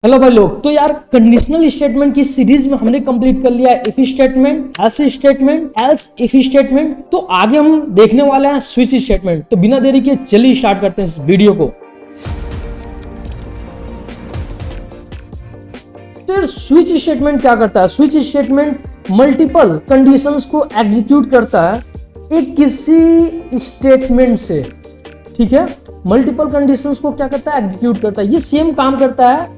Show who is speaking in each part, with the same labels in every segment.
Speaker 1: Hello भाई लोग, तो यार कंडीशनल स्टेटमेंट की सीरीज में हमने कंप्लीट कर लिया if statement, else statement, else if statement. तो आगे हम देखने वाले हैं स्विच स्टेटमेंट। तो बिना देरी के चलिए स्टार्ट करते हैं इस वीडियो को। तो स्विच स्टेटमेंट क्या करता है? स्विच स्टेटमेंट मल्टीपल कंडीशंस को एग्जीक्यूट करता है एक किसी स्टेटमेंट से, ठीक है। मल्टीपल कंडीशंस को क्या करता है? एग्जीक्यूट करता है। ये सेम काम करता है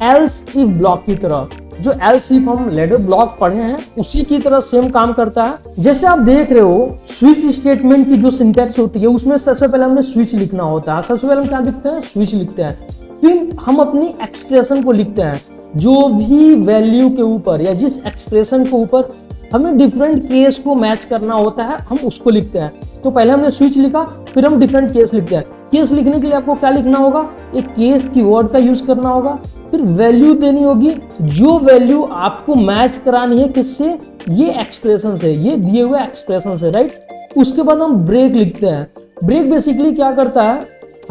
Speaker 1: एल्स इफ ब्लॉक की तरह। जो एल्स इफ हम लैडर ब्लॉक पढ़े हैं उसी की तरह सेम काम करता है। जैसे आप देख रहे हो स्विच स्टेटमेंट की जो सिंटैक्स होती है उसमें सबसे पहले हमें स्विच लिखना होता है। सबसे पहले हम क्या लिखते हैं? स्विच लिखते हैं। फिर हम अपनी एक्सप्रेशन को लिखते हैं। जो भी वैल्यू के ऊपर या जिस एक्सप्रेशन के ऊपर हमें डिफरेंट केस को मैच करना होता है हम उसको लिखते हैं। तो पहले हमने स्विच लिखा, फिर हम डिफरेंट केस लिखते हैं। केस लिखने के लिए आपको क्या लिखना होगा? एक केस कीवर्ड का यूज करना होगा। फिर वैल्यू देनी होगी, जो वैल्यू आपको मैच करानी है किससे? ये एक्सप्रेशन से, ये दिए हुए एक्सप्रेशन से, राइट। उसके बाद हम ब्रेक लिखते हैं। ब्रेक बेसिकली क्या करता है?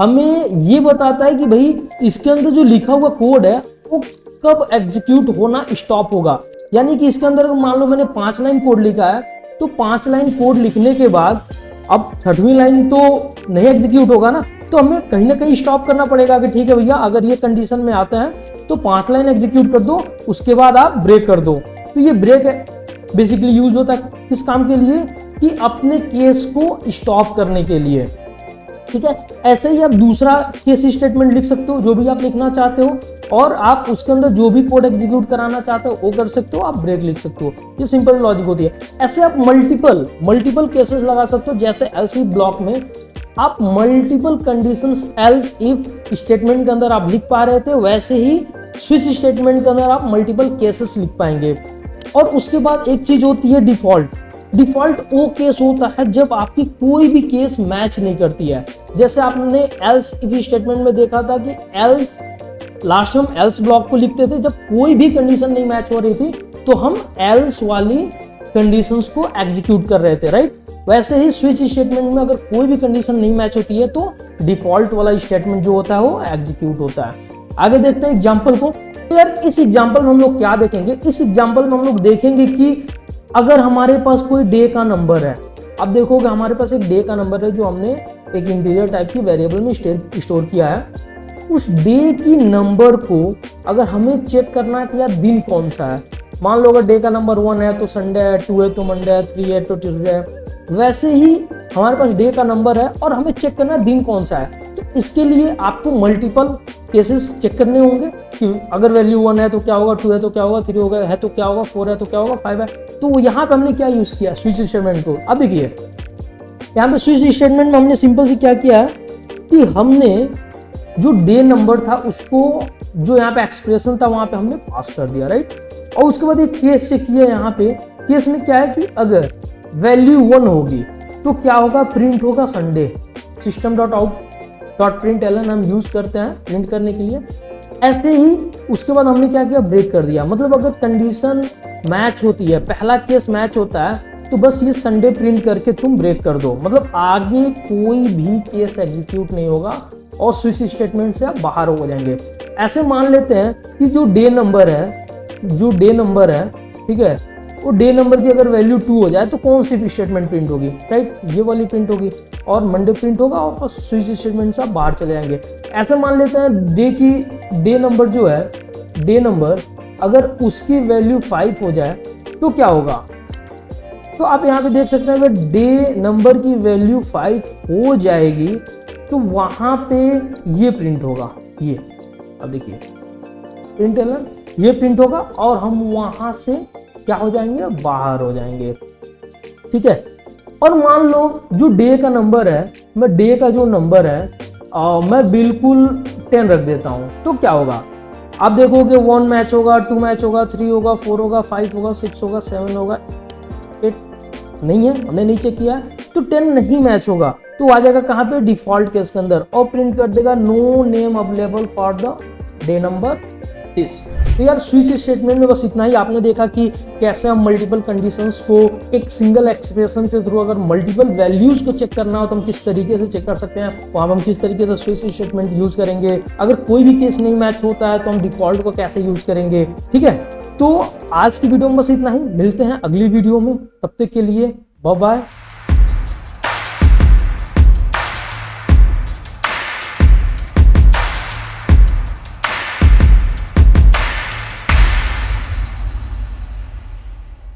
Speaker 1: हमें ये बताता है कि भाई इसके अंदर जो लिखा हुआ कोड है वो कब एग्जीक्यूट होना स्टॉप होगा। यानी कि इसके अंदर मान लो मैंने 5 लाइन कोड लिखा है, तो 5 लाइन कोड लिखने के बाद अब 6वीं लाइन तो नहीं एग्जीक्यूट होगा ना, तो हमें कहीं ना कहीं स्टॉप करना पड़ेगा कि ठीक है भैया, अगर ये कंडीशन में आता है तो 5 लाइन एग्जीक्यूट कर दो, उसके बाद आप ब्रेक कर दो। तो ये ब्रेक बेसिकली यूज होता है किस काम के लिए? कि अपने केस को स्टॉप करने के लिए, ठीक है। ऐसे ही आप दूसरा केस स्टेटमेंट लिख सकते हो, जो भी आप लिखना चाहते हो, और आप उसके अंदर जो भी कोड एग्जीक्यूट कराना चाहते हो वो कर सकते हो, आप ब्रेक लिख सकते हो। ये सिंपल लॉजिक होती है। ऐसे आप मल्टीपल केसेस लगा सकते हो। जैसे एल्स इफ ब्लॉक में आप multiple conditions else if statement के अंदर आप लिख पा रहे थे, वैसे ही स्विच स्टेटमेंट के अंदर आप मल्टीपल केसेस लिख पाएंगे। और उसके बाद एक चीज होती है डिफॉल्ट। डिफॉल्ट वो केस होता है जब आपकी कोई भी केस मैच नहीं करती है। जैसे आपने एल्स इफ स्टेटमेंट में देखा था कि एल्स लास्ट में हम एल्स ब्लॉक को लिखते थे जब कोई भी कंडीशन नहीं मैच हो रही थी, तो हम एल्स वाली कंडीशंस को एग्जीक्यूट कर रहे थे, राइट। वैसे ही स्विच स्टेटमेंट में अगर कोई भी कंडीशन नहीं मैच होती है तो डिफॉल्ट वाला स्टेटमेंट जो होता है वो एग्जीक्यूट होता है। आगे देखते हैं एग्जाम्पल को। तो यार इस एग्जाम्पल में हम लोग क्या देखेंगे? इस एग्जाम्पल में हम लोग देखेंगे कि अगर हमारे पास कोई डे का नंबर है, अब देखोगे हमारे पास एक डे का नंबर है जो हमने एक इंटीजर टाइप की वेरिएबल में स्टोर किया है। उस डे की नंबर को अगर हमें चेक करना है कि यार दिन कौन सा है, मान लो अगर डे का नंबर 1 है तो संडे है, 2 है तो मंडे है, 3 है तो ट्यूसडे है। वैसे ही हमारे पास डे का नंबर है और हमें चेक करना है दिन कौन सा है। तो इसके लिए आपको मल्टीपल केसेस चेक करने होंगे कि अगर वैल्यू 1 है तो क्या होगा, 2 है तो क्या होगा, 3 होगा है तो क्या होगा, 4 है तो क्या होगा, 5 है। तो यहाँ पे हमने क्या यूज किया? स्विच स्टेटमेंट को। अब देखिए यहाँ पे स्विच स्टेटमेंट में हमने सिंपल से क्या किया है कि हमने जो डे नंबर था उसको, जो यहाँ पे एक्सप्रेशन था वहां पे हमने पास कर दिया, राइट। और उसके बाद एक केस चेक किया। यहाँ पे केस में क्या है कि अगर वैल्यू 1 होगी तो क्या होगा? प्रिंट होगा संडे। system.out.println हम यूज करते हैं प्रिंट करने के लिए। ऐसे ही उसके बाद हमने क्या किया? ब्रेक कर दिया। मतलब अगर कंडीशन मैच होती है, पहला केस मैच होता है, तो बस ये संडे प्रिंट करके तुम ब्रेक कर दो। मतलब आगे कोई भी केस एग्जीक्यूट नहीं होगा और स्विच स्टेटमेंट से आप बाहर हो जाएंगे। ऐसे मान लेते हैं कि जो डे नंबर है, ठीक है, वो डे नंबर की अगर वैल्यू 2 हो जाए तो कौन सी स्टेटमेंट प्रिंट होगी? राइट, ये वाली प्रिंट होगी और मंडे प्रिंट होगा और स्विच स्टेटमेंट से आप बाहर चले जाएंगे। ऐसे मान लेते हैं डे नंबर जो है, डे नंबर अगर उसकी वैल्यू 5 हो जाए तो क्या होगा? तो आप यहाँ पे देख सकते हैं अगर डे नंबर की वैल्यू 5 हो जाएगी तो वहां पे ये प्रिंट होगा। ये अब देखिए प्रिंट ये प्रिंट होगा और हम वहां से क्या हो जाएंगे? बाहर हो जाएंगे, ठीक है। और मान लो जो डे का नंबर है, मैं डे का जो नंबर है मैं बिल्कुल 10 रख देता हूं, तो क्या होगा? आप देखोगे 1 मैच होगा, 2 मैच होगा, 3 होगा, 4 होगा, 5 होगा, 6 होगा, 7 होगा, 8 नहीं है, हमने नहीं चेक किया, तो 10 नहीं मैच होगा। तो आ जाएगा कहाँ पे? डिफॉल्ट केस के अंदर, और प्रिंट कर देगा no name available for the day number this. तो यार स्विच स्टेटमेंट में बस इतना ही। आपने देखा कि कैसे हम मल्टीपल कंडीशंस को एक सिंगल एक्सप्रेशन के थ्रू, अगर मल्टीपल वैल्यूज को चेक करना हो तो हम किस तरीके से चेक कर सकते हैं, वहां हम किस तरीके से स्विच स्टेटमेंट यूज करेंगे। अगर कोई भी केस नहीं मैच होता है तो हम डिफॉल्ट को कैसे यूज करेंगे। ठीक है, तो आज की वीडियो में बस इतना ही। मिलते हैं अगली वीडियो में, तब तक के लिए बाय बाय।